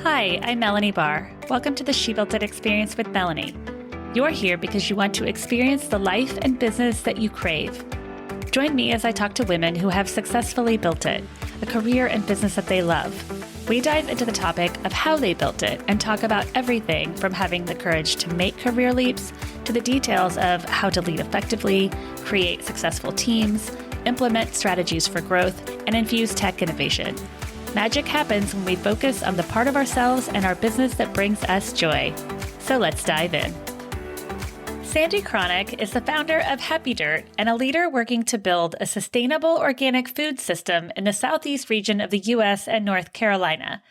Hi, I'm Melanie Barr. Welcome to the She Built It Experience with Melanie. You're here because you want to experience the life and business that you crave. Join me as I talk to women who have successfully built it, a career and business that they love. We dive into the topic of how they built it and talk about everything from having the courage to make career leaps to the details of how to lead effectively, create successful teams, implement strategies for growth, and infuse tech innovation. Magic happens when we focus on the part of ourselves and our business that brings us joy. So let's dive in. Sandi Kronick is the founder of Happy Dirt and a leader working to build a sustainable organic food system in the southeast region of the U.S. and North Carolina.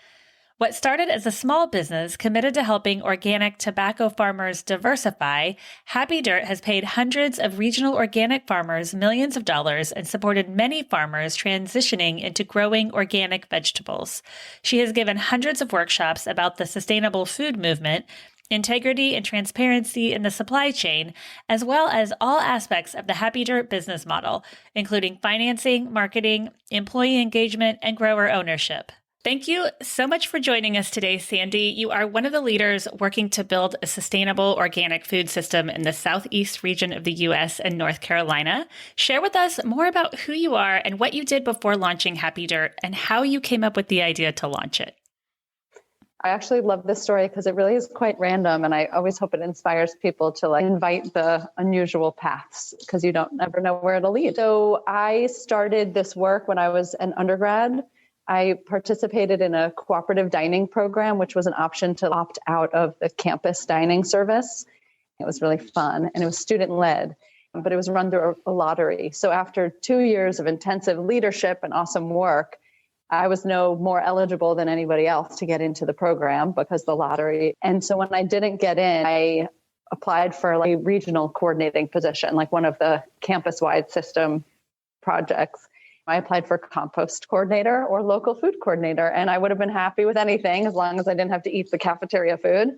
What started as a small business committed to helping organic tobacco farmers diversify, Happy Dirt has paid hundreds of regional organic farmers millions of dollars and supported many farmers transitioning into growing organic vegetables. She has given hundreds of workshops about the sustainable food movement, integrity and transparency in the supply chain, as well as all aspects of the Happy Dirt business model, including financing, marketing, employee engagement, and grower ownership. Thank you so much for joining us today, Sandi. You are one of the leaders working to build a sustainable organic food system in the southeast region of the U.S. and North Carolina. Share with us more about who you are and what you did before launching Happy Dirt and how you came up with the idea to launch it. I actually love this story because it really is quite random, and I always hope it inspires people to invite the unusual paths because you don't ever know where it'll lead. So I started this work when I was an undergrad. I participated in a cooperative dining program, which was an option to opt out of the campus dining service. It was really fun, and it was student-led, but it was run through a lottery. So after 2 years of intensive leadership and awesome work, I was no more eligible than anybody else to get into the program because the lottery. And so when I didn't get in, I applied for a regional coordinating position, like one of the campus-wide system projects. I applied for compost coordinator or local food coordinator, and I would have been happy with anything as long as I didn't have to eat the cafeteria food,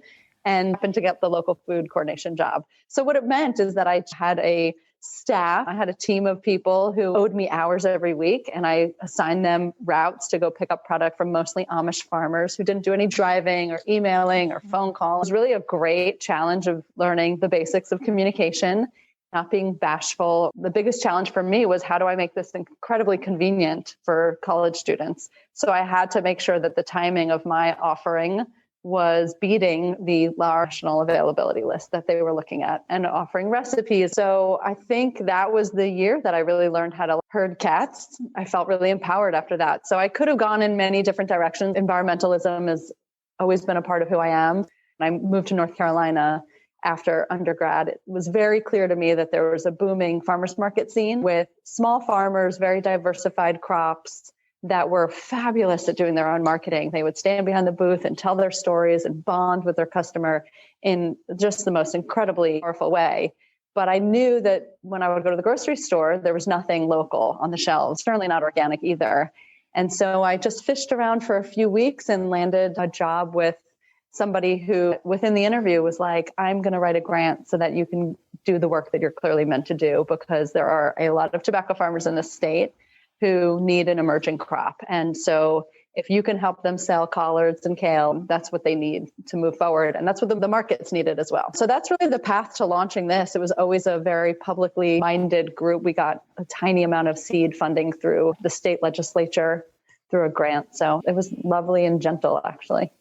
and happened to get the local food coordination job. So what it meant is that I had a staff. I had a team of people who owed me hours every week, and I assigned them routes to go pick up product from mostly Amish farmers who didn't do any driving or emailing or phone calls. It was really a great challenge of learning the basics of communication, not being bashful. The biggest challenge for me was, how do I make this incredibly convenient for college students? So I had to make sure that the timing of my offering was beating the national availability list that they were looking at and offering recipes. So I think that was the year that I really learned how to herd cats. I felt really empowered after that. So I could have gone in many different directions. Environmentalism has always been a part of who I am. I moved to North Carolina after undergrad. It was very clear to me that there was a booming farmers market scene with small farmers, very diversified crops that were fabulous at doing their own marketing. They would stand behind the booth and tell their stories and bond with their customer in just the most incredibly powerful way. But I knew that when I would go to the grocery store, there was nothing local on the shelves, certainly not organic either. And so I just fished around for a few weeks and landed a job with somebody who within the interview was like, I'm going to write a grant so that you can do the work that you're clearly meant to do, because there are a lot of tobacco farmers in the state who need an emerging crop. And so if you can help them sell collards and kale, that's what they need to move forward. And that's what the markets needed as well. So that's really the path to launching this. It was always a very publicly minded group. We got a tiny amount of seed funding through the state legislature through a grant. So it was lovely and gentle, actually.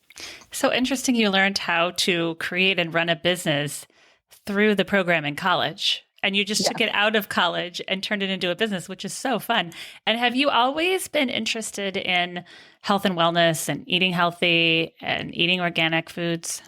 So interesting, you learned how to create and run a business through the program in college. And you just took it out of college and turned it into a business, which is so fun. And have you always been interested in health and wellness and eating healthy and eating organic foods?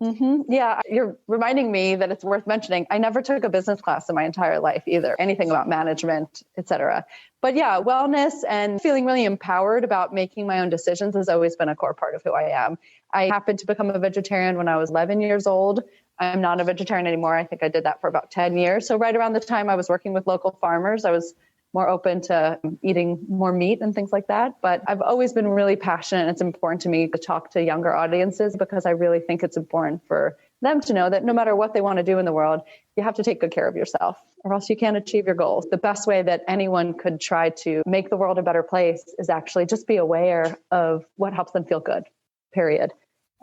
Mm-hmm. Yeah, you're reminding me that it's worth mentioning. I never took a business class in my entire life either, anything about management, et cetera. But yeah, wellness and feeling really empowered about making my own decisions has always been a core part of who I am. I happened to become a vegetarian when I was 11 years old. I'm not a vegetarian anymore. I think I did that for about 10 years. So right around the time I was working with local farmers, I was more open to eating more meat and things like that. But I've always been really passionate. It's important to me to talk to younger audiences because I really think it's important for them to know that no matter what they want to do in the world, you have to take good care of yourself or else you can't achieve your goals. The best way that anyone could try to make the world a better place is actually just be aware of what helps them feel good, period.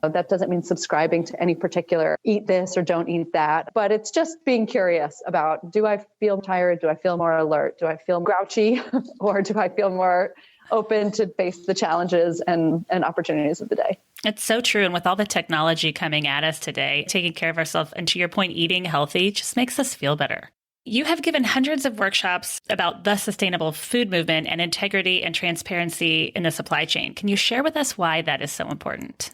That doesn't mean subscribing to any particular eat this or don't eat that, but it's just being curious about, do I feel tired? Do I feel more alert? Do I feel grouchy? Or do I feel more open to face the challenges and opportunities of the day? It's so true. And with all the technology coming at us today, taking care of ourselves, and to your point, eating healthy just makes us feel better. You have given hundreds of workshops about the sustainable food movement and integrity and transparency in the supply chain. Can you share with us why that is so important?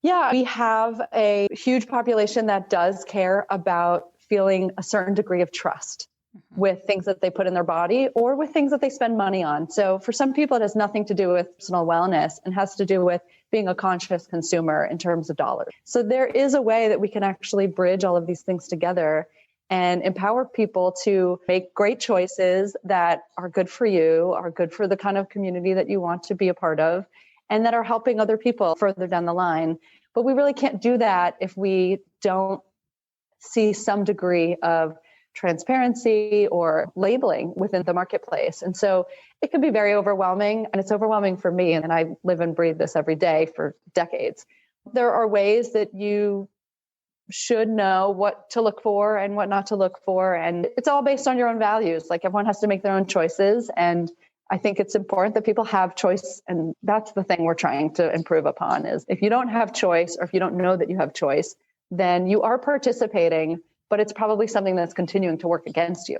Yeah, we have a huge population that does care about feeling a certain degree of trust with things that they put in their body or with things that they spend money on. So for some people, it has nothing to do with personal wellness and has to do with being a conscious consumer in terms of dollars. So there is a way that we can actually bridge all of these things together and empower people to make great choices that are good for you, are good for the kind of community that you want to be a part of, and that are helping other people further down the line. But we really can't do that if we don't see some degree of transparency or labeling within the marketplace. And so it can be very overwhelming, and it's overwhelming for me. And I live and breathe this every day for decades. There are ways that you should know what to look for and what not to look for. And it's all based on your own values. Like, everyone has to make their own choices. And I think it's important that people have choice. And that's the thing we're trying to improve upon, is if you don't have choice, or if you don't know that you have choice, then you are participating, but it's probably something that's continuing to work against you.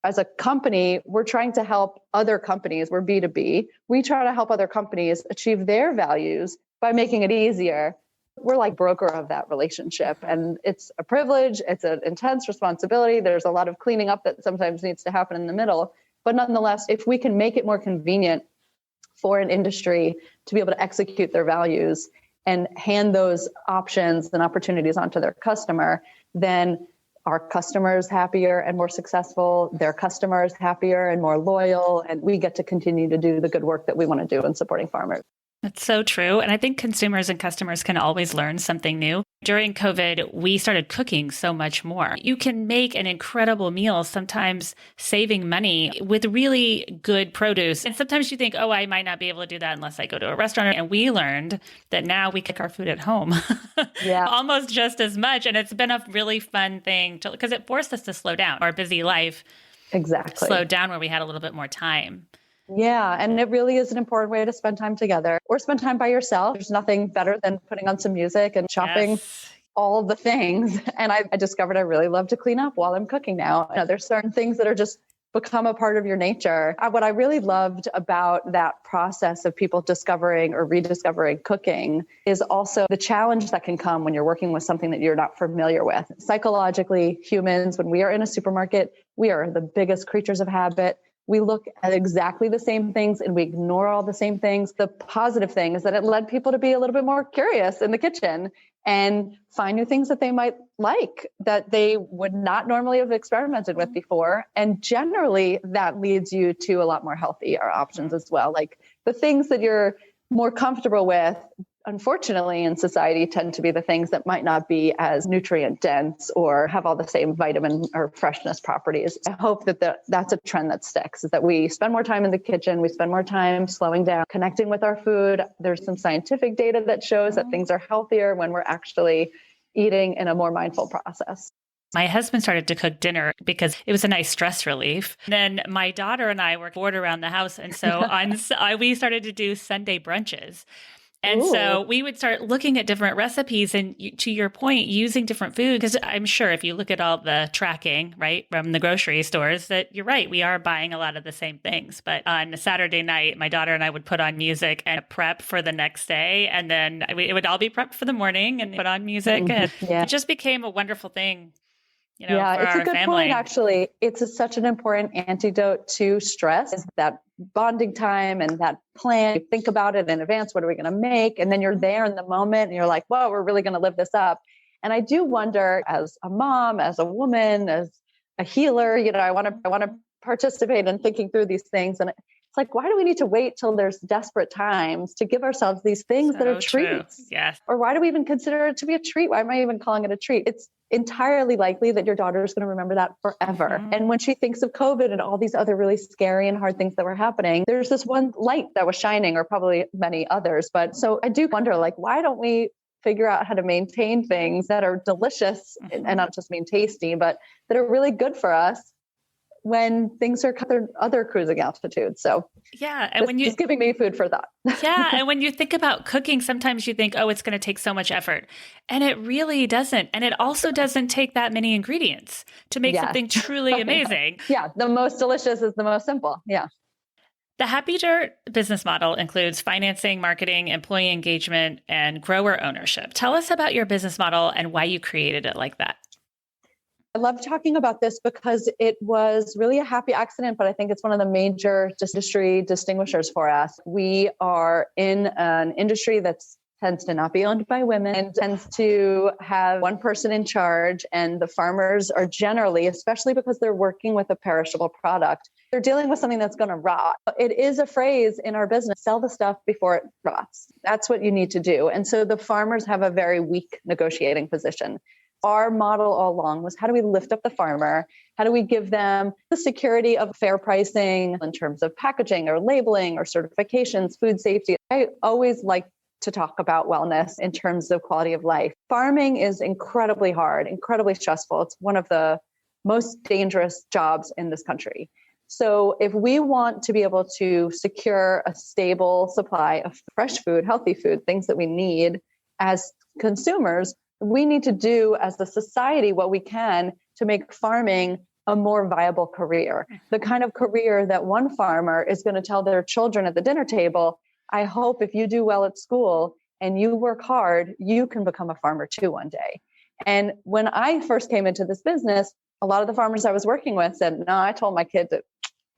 As a company, we're trying to help other companies. We're B2B. We try to help other companies achieve their values by making it easier. We're like broker of that relationship, and it's a privilege. It's an intense responsibility. There's a lot of cleaning up that sometimes needs to happen in the middle. But nonetheless, if we can make it more convenient for an industry to be able to execute their values and hand those options and opportunities onto their customer, then our customers happier and more successful, their customers happier and more loyal, and we get to continue to do the good work that we want to do in supporting farmers. That's so true. And I think consumers and customers can always learn something new. During COVID, we started cooking so much more. You can make an incredible meal, sometimes saving money with really good produce. And sometimes you think, oh, I might not be able to do that unless I go to a restaurant. And we learned that now we cook our food at home almost just as much. And it's been a really fun thing because it forced us to slow down. Our busy life slowed down where we had a little bit more time. Yeah. And it really is an important way to spend time together or spend time by yourself. There's nothing better than putting on some music and chopping all the things. And I discovered I really love to clean up while I'm cooking now. There's certain things that are just become a part of your nature. What I really loved about that process of people discovering or rediscovering cooking is also the challenge that can come when you're working with something that you're not familiar with. Psychologically, humans, when we are in a supermarket, we are the biggest creatures of habit. We look at exactly the same things and we ignore all the same things. The positive thing is that it led people to be a little bit more curious in the kitchen and find new things that they might like that they would not normally have experimented with before. And generally that leads you to a lot more healthier options as well. Like the things that you're more comfortable with, unfortunately, in society tend to be the things that might not be as nutrient dense or have all the same vitamin or freshness properties. I hope that that's a trend that sticks, is that we spend more time in the kitchen, we spend more time slowing down, connecting with our food. There's some scientific data that shows that things are healthier when we're actually eating in a more mindful process. My husband started to cook dinner because it was a nice stress relief. Then my daughter and I were bored around the house. And so we started to do Sunday brunches. And so we would start looking at different recipes and, to your point, using different food. Because I'm sure if you look at all the tracking, right, from the grocery stores, that you're right, we are buying a lot of the same things. But on a Saturday night, my daughter and I would put on music and prep for the next day. And then it would all be prepped for the morning and put on music. And it just became a wonderful thing. For it's a good family. point, actually. It's such an important antidote to stress, is that bonding time and that plan. You think about it in advance. What are we going to make? And then you're there in the moment and you're like, whoa, we're really going to live this up. And I do wonder, as a mom, as a woman, as a healer, I want to participate in thinking through these things. And it's like, why do we need to wait till there's desperate times to give ourselves these things that are treats? Yes. Or why do we even consider it to be a treat? Why am I even calling it a treat? It's entirely likely that your daughter is going to remember that forever. Mm-hmm. And when she thinks of COVID and all these other really scary and hard things that were happening, there's this one light that was shining, or probably many others. But so I do wonder, why don't we figure out how to maintain things that are delicious and not just mean tasty, but that are really good for us when things are other cruising altitudes. So yeah. And when it's giving me food for thought. Yeah. And when you think about cooking, sometimes you think, oh, it's going to take so much effort. And it really doesn't. And it also doesn't take that many ingredients to make something truly amazing. Yeah. The most delicious is the most simple. Yeah. The Happy Dirt business model includes financing, marketing, employee engagement, and grower ownership. Tell us about your business model and why you created it like that. I love talking about this because it was really a happy accident, but I think it's one of the major industry distinguishers for us. We are in an industry that tends to not be owned by women and tends to have one person in charge. And the farmers are generally, especially because they're working with a perishable product, they're dealing with something that's going to rot. It is a phrase in our business, sell the stuff before it rots. That's what you need to do. And so the farmers have a very weak negotiating position. Our model all along was, how do we lift up the farmer? How do we give them the security of fair pricing in terms of packaging or labeling or certifications, food safety? I always like to talk about wellness in terms of quality of life. Farming is incredibly hard, incredibly stressful. It's one of the most dangerous jobs in this country. So if we want to be able to secure a stable supply of fresh food, healthy food, things that we need as consumers, we need to do as a society what we can to make farming a more viable career. The kind of career that one farmer is going to tell their children at the dinner table, I hope if you do well at school and you work hard, you can become a farmer too one day. And when I first came into this business, a lot of the farmers I was working with said, no, I told my kid to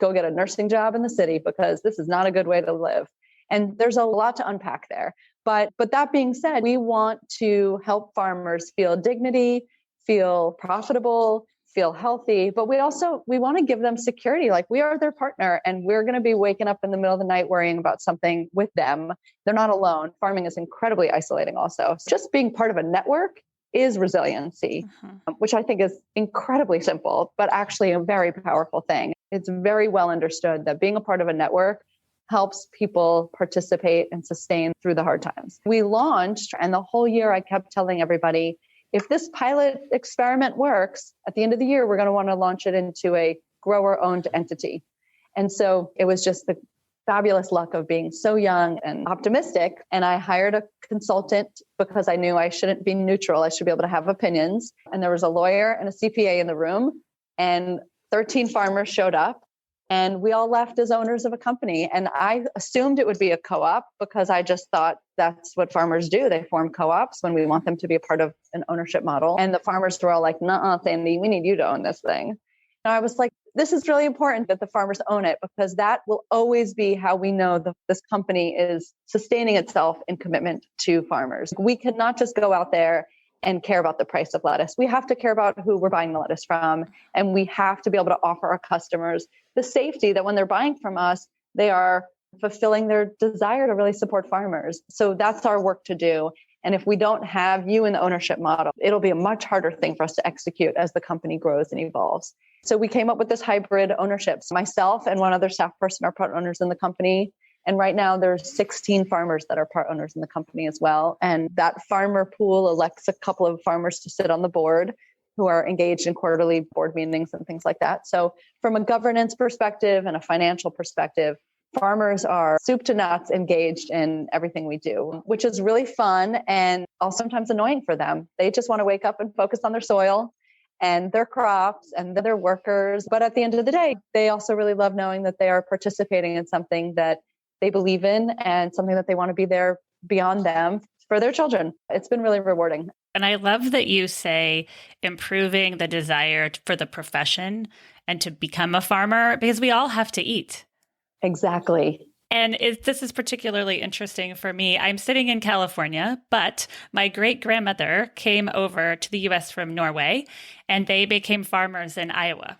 go get a nursing job in the city because this is not a good way to live. And there's a lot to unpack there. But that being said, we want to help farmers feel dignity, feel profitable, feel healthy, but we want to give them security. Like, we are their partner and we're going to be waking up in the middle of the night worrying about something with them. They're not alone. Farming is incredibly isolating also. So just being part of a network is resiliency, which I think is incredibly simple, but actually a very powerful thing. It's very well understood that being a part of a network helps people participate and sustain through the hard times. We launched, and the whole year I kept telling everybody, if this pilot experiment works, at the end of the year, we're going to want to launch it into a grower-owned entity. And so it was just the fabulous luck of being so young and optimistic. And I hired a consultant because I knew I shouldn't be neutral. I should be able to have opinions. And there was a lawyer and a CPA in the room, and 13 farmers showed up. And we all left as owners of a company. And I assumed it would be a co-op because I just thought that's what farmers do. They form co-ops when we want them to be a part of an ownership model. And the farmers were all like, "Nuh-uh, Sandi, we need you to own this thing." And I was like, this is really important that the farmers own it, because that will always be how we know that this company is sustaining itself in commitment to farmers. We cannot just go out there and care about the price of lettuce. We have to care about who we're buying the lettuce from. And we have to be able to offer our customers the safety that when they're buying from us, they are fulfilling their desire to really support farmers. So that's our work to do. And if we don't have you in the ownership model, it'll be a much harder thing for us to execute as the company grows and evolves. So we came up with this hybrid ownership. So myself and one other staff person are part owners in the company. And right now there's 16 farmers that are part owners in the company as well. And that farmer pool elects a couple of farmers to sit on the board who are engaged in quarterly board meetings and things like that. So from a governance perspective and a financial perspective, farmers are soup to nuts engaged in everything we do, which is really fun and also sometimes annoying for them. They just want to wake up and focus on their soil and their crops and their workers. But at the end of the day, they also really love knowing that they are participating in something that they believe in and something that they want to be there beyond them for their children. It's been really rewarding. And I love that you say improving the desire for the profession and to become a farmer, because we all have to eat. Exactly. And this is particularly interesting for me. I'm sitting in California, but my great-grandmother came over to the U.S. from Norway, and they became farmers in Iowa.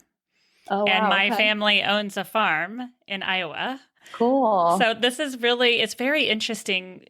Oh, wow. And my family owns a farm in Iowa. Cool. So this is really, it's very interesting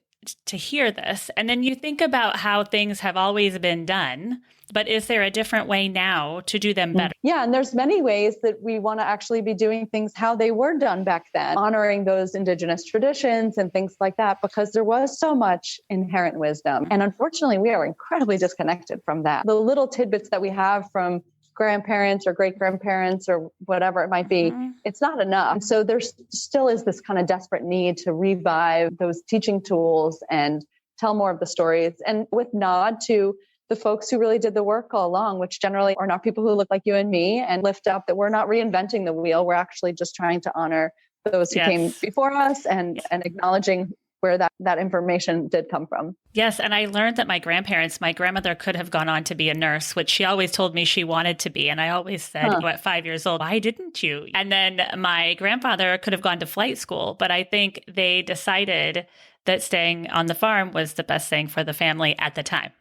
to hear this. And then you think about how things have always been done, but is there a different way now to do them better? Yeah. And there's many ways that we want to actually be doing things how they were done back then, honoring those indigenous traditions and things like that, because there was so much inherent wisdom. And unfortunately, we are incredibly disconnected from that. The little tidbits that we have from grandparents or great grandparents or whatever it might be, it's not enough. And so there still is this kind of desperate need to revive those teaching tools and tell more of the stories. And with nod to the folks who really did the work all along, which generally are not people who look like you and me, and lift up that we're not reinventing the wheel. We're actually just trying to honor those who came before us and acknowledging where that information did come from. Yes. And I learned that my grandmother could have gone on to be a nurse, which she always told me she wanted to be. And I always said, at 5 years old, why didn't you? And then my grandfather could have gone to flight school, but I think they decided that staying on the farm was the best thing for the family at the time.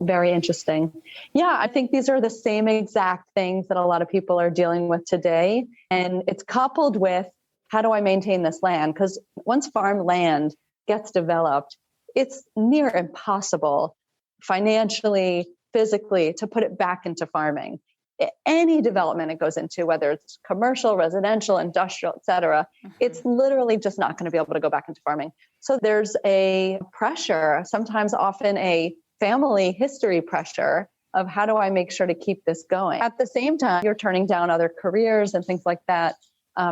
Very interesting. Yeah, I think these are the same exact things that a lot of people are dealing with today. And it's coupled with, how do I maintain this land? Because once farmland gets developed, it's near impossible financially, physically, to put it back into farming. Any development it goes into, whether it's commercial, residential, industrial, et cetera, it's literally just not going to be able to go back into farming. So there's a pressure, sometimes often a family history pressure of how do I make sure to keep this going? At the same time, you're turning down other careers and things like that.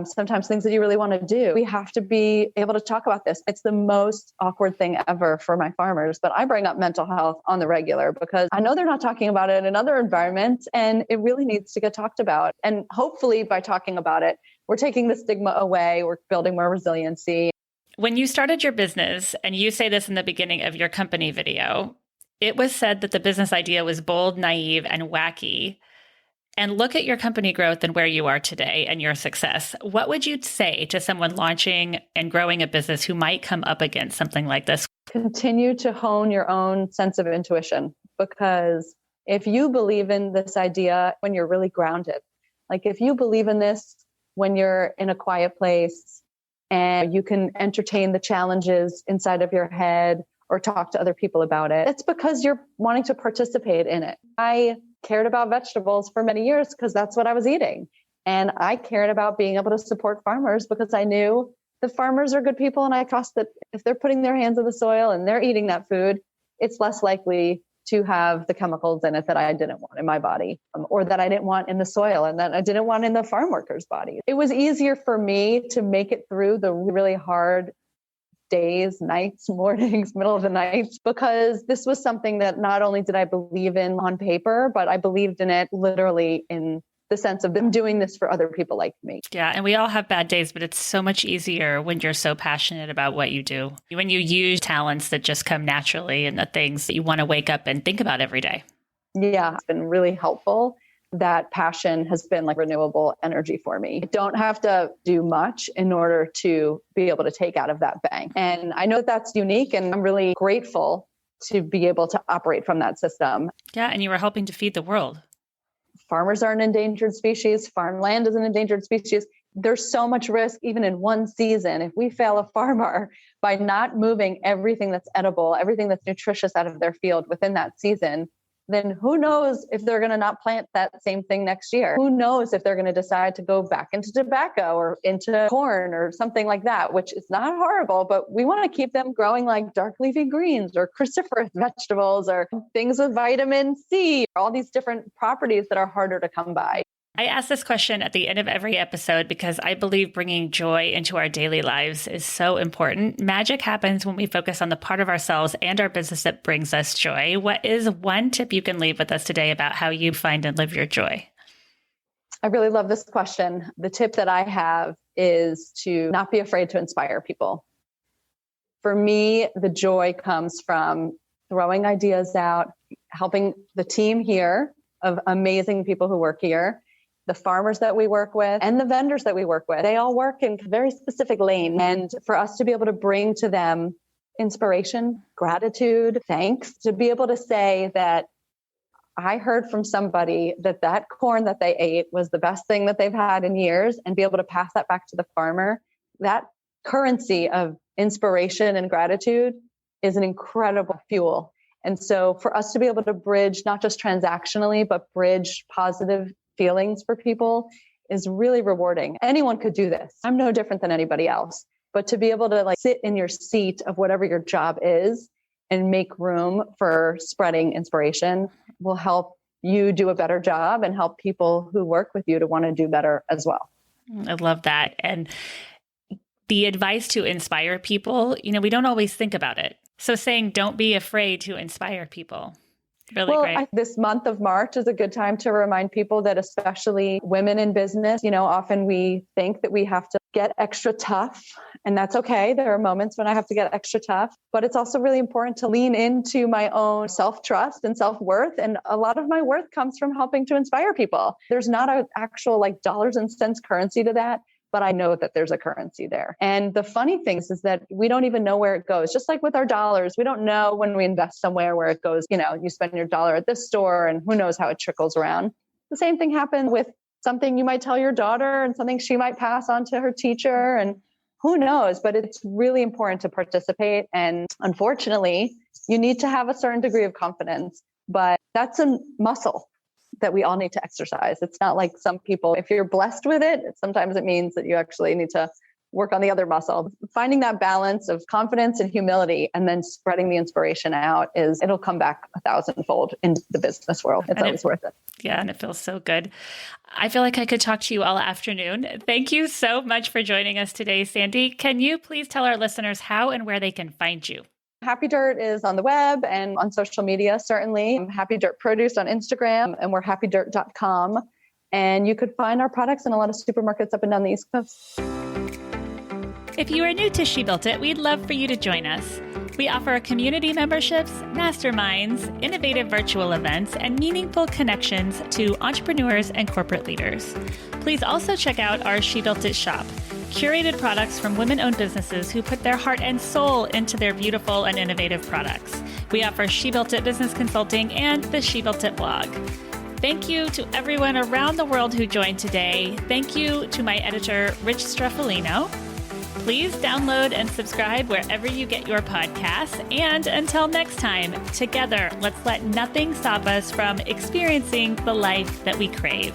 Sometimes things that you really want to do. We have to be able to talk about this. It's the most awkward thing ever for my farmers, but I bring up mental health on the regular because I know they're not talking about it in other environments, and it really needs to get talked about. And hopefully by talking about it, we're taking the stigma away. We're building more resiliency. When you started your business, and you say this in the beginning of your company video, it was said that the business idea was bold, naive, and wacky. And look at your company growth and where you are today and your success. What would you say to someone launching and growing a business who might come up against something like this? Continue to hone your own sense of intuition, because if you believe in this idea when you're really grounded, like if you believe in this when you're in a quiet place and you can entertain the challenges inside of your head or talk to other people about it, it's because you're wanting to participate in it. I cared about vegetables for many years because that's what I was eating. And I cared about being able to support farmers because I knew the farmers are good people. And I trust that if they're putting their hands in the soil and they're eating that food, it's less likely to have the chemicals in it that I didn't want in my body, or that I didn't want in the soil and that I didn't want in the farm worker's body. It was easier for me to make it through the really hard days, nights, mornings, middle of the night, because this was something that not only did I believe in on paper, but I believed in it literally in the sense of them doing this for other people like me. Yeah. And we all have bad days, but it's so much easier when you're so passionate about what you do, when you use talents that just come naturally and the things that you want to wake up and think about every day. Yeah, it's been really helpful. That passion has been like renewable energy for me. I don't have to do much in order to be able to take out of that bank. And I know that that's unique, and I'm really grateful to be able to operate from that system. Yeah. And you were helping to feed the world. Farmers are an endangered species. Farmland is an endangered species. There's so much risk, even in one season. If we fail a farmer by not moving everything that's edible, everything that's nutritious out of their field within that season, then who knows if they're going to not plant that same thing next year? Who knows if they're going to decide to go back into tobacco or into corn or something like that, which is not horrible, but we want to keep them growing like dark leafy greens or cruciferous vegetables or things with vitamin C, all these different properties that are harder to come by. I ask this question at the end of every episode because I believe bringing joy into our daily lives is so important. Magic happens when we focus on the part of ourselves and our business that brings us joy. What is one tip you can leave with us today about how you find and live your joy? I really love this question. The tip that I have is to not be afraid to inspire people. For me, the joy comes from throwing ideas out, helping the team here of amazing people who work here, the farmers that we work with, and the vendors that we work with. They all work in a very specific lane. And for us to be able to bring to them inspiration, gratitude, thanks, to be able to say that I heard from somebody that corn that they ate was the best thing that they've had in years, and be able to pass that back to the farmer, that currency of inspiration and gratitude is an incredible fuel. And so for us to be able to bridge, not just transactionally, but bridge positive feelings for people is really rewarding. Anyone could do this. I'm no different than anybody else, but to be able to like sit in your seat of whatever your job is and make room for spreading inspiration will help you do a better job and help people who work with you to want to do better as well. I love that. And the advice to inspire people, we don't always think about it. So saying, don't be afraid to inspire people. Really great. This month of March is a good time to remind people that especially women in business, often we think that we have to get extra tough, and that's okay. There are moments when I have to get extra tough, but it's also really important to lean into my own self-trust and self-worth. And a lot of my worth comes from helping to inspire people. There's not an actual like dollars and cents currency to that, but I know that there's a currency there. And the funny thing is that we don't even know where it goes. Just like with our dollars, we don't know when we invest somewhere where it goes, you spend your dollar at this store and who knows how it trickles around. The same thing happened with something you might tell your daughter and something she might pass on to her teacher, and who knows, but it's really important to participate. And unfortunately, you need to have a certain degree of confidence, but that's a muscle that we all need to exercise. It's not like some people, if you're blessed with it, sometimes it means that you actually need to work on the other muscle. Finding that balance of confidence and humility and then spreading the inspiration out it'll come back 1,000-fold in the business world. It's always worth it. Yeah. And it feels so good. I feel like I could talk to you all afternoon. Thank you so much for joining us today, Sandi. Can you please tell our listeners how and where they can find you? Happy Dirt is on the web and on social media, certainly. Happy Dirt Produce on Instagram, and we're happydirt.com. And you could find our products in a lot of supermarkets up and down the East Coast. If you are new to She Built It, we'd love for you to join us. We offer community memberships, masterminds, innovative virtual events, and meaningful connections to entrepreneurs and corporate leaders. Please also check out our She Built It shop. Curated products from women-owned businesses who put their heart and soul into their beautiful and innovative products. We offer She Built It business consulting and the She Built It blog. Thank you to everyone around the world who joined today. Thank you to my editor, Rich Streffolino. Please download and subscribe wherever you get your podcasts. And until next time, together, let's let nothing stop us from experiencing the life that we crave.